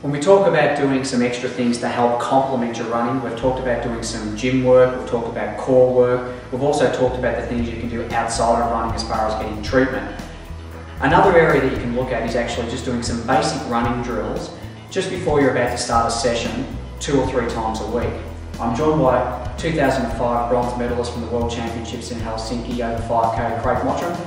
When we talk about doing some extra things to help complement your running, we've talked about doing some gym work, we've talked about core work, we've also talked about the things you can do outside of running as far as getting treatment. Another area that you can look at is actually just doing some basic running drills just before you're about to start a session 2 or 3 times a week. I'm joined by 2005 bronze medalist from the World Championships in Helsinki over 5K, Craig Mottram.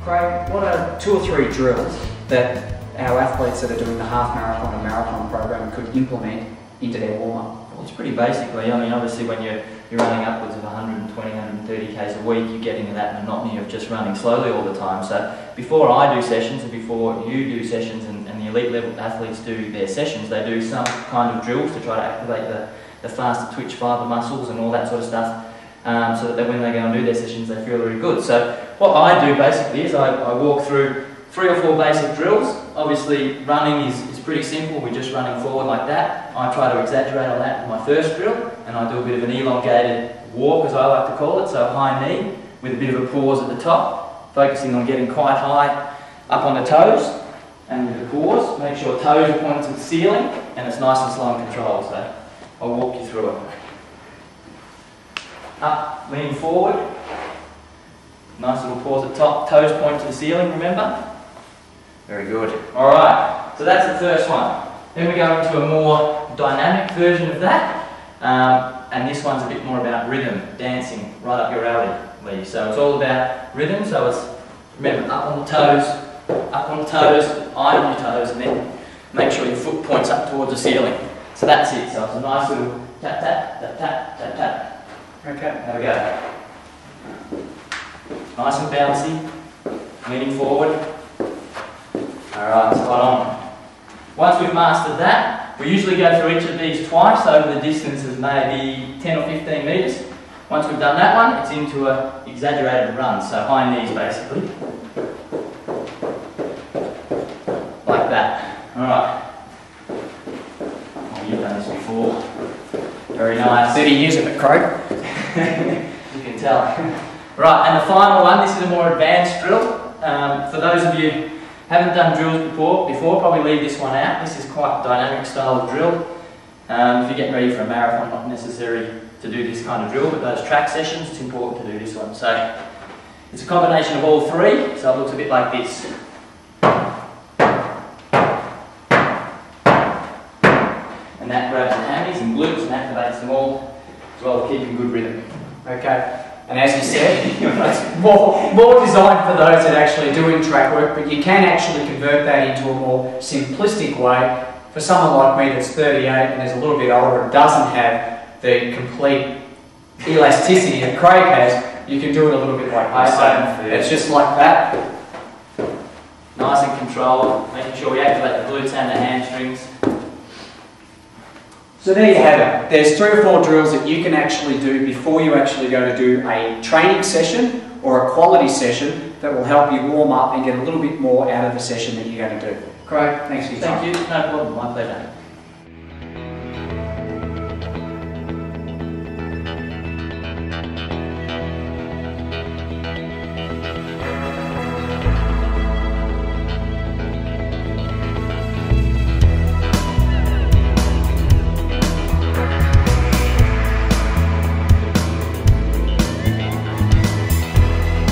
Craig, what are 2 or 3 drills that our athletes that are doing the half marathon and marathon program could implement into their warm-up? Well, it's pretty basically, I mean, obviously when you're running upwards of 120, 130 k's a week, you get into that monotony of just running slowly all the time. So before I do sessions and before you do sessions and the elite level athletes do their sessions, they do some kind of drills to try to activate the faster twitch fibre muscles and all that sort of stuff. So that when they go and do their sessions they feel very good. So what I do basically is I walk through 3 or 4 basic drills. Obviously running is pretty simple, we're just running forward like that. I try to exaggerate on that in my first drill and I do a bit of an elongated walk, as I like to call it, so high knee with a bit of a pause at the top, focusing on getting quite high up on the toes and with a pause. Make sure toes are pointed to the ceiling and it's nice and slow and controlled, so I'll walk you through it. Up, lean forward, nice little pause at the top, toes point to the ceiling, remember? Very good. Alright, so that's the first one. Then we go into a more dynamic version of that, and this one's a bit more about rhythm, dancing, right up your alley, Lee. So it's all about rhythm, so it's, remember, up on the toes, eye on your toes, and then make sure your foot points up towards the ceiling. So that's it, so it's a nice little tap, tap, tap, tap, tap, tap. Okay. There we go. Nice and bouncy, leaning forward. Alright, spot on. Once we've mastered that, we usually go through each of these twice over the distance of maybe 10 or 15 metres. Once we've done that one, it's into an exaggerated run, so high knees basically. Like that. Alright. Oh, you've done this before. Very nice. 30 years of it, Craig. You can tell. Right, and the final one, this is a more advanced drill. For those of you who haven't done drills before, probably leave this one out. This is quite a dynamic style of drill. If you're getting ready for a marathon, not necessary to do this kind of drill, but those track sessions, it's important to do this one. So it's a combination of all 3, so it looks a bit like this. And that grabs the hammies and glutes and activates them all, as well as keeping good rhythm. Okay. And as you said, it's more designed for those that are actually doing track work, but you can actually convert that into a more simplistic way. For someone like me that's 38 and is a little bit older and doesn't have the complete elasticity that Craig has, you can do it a little bit like this. So it's just like that. Nice and controlled, making sure we activate the glutes and the hamstrings. So there you have it. There's 3 or 4 drills that you can actually do before you actually go to do a training session or a quality session that will help you warm up and get a little bit more out of the session that you're going to do. Craig, thanks for your time. Thank you. No problem. My pleasure.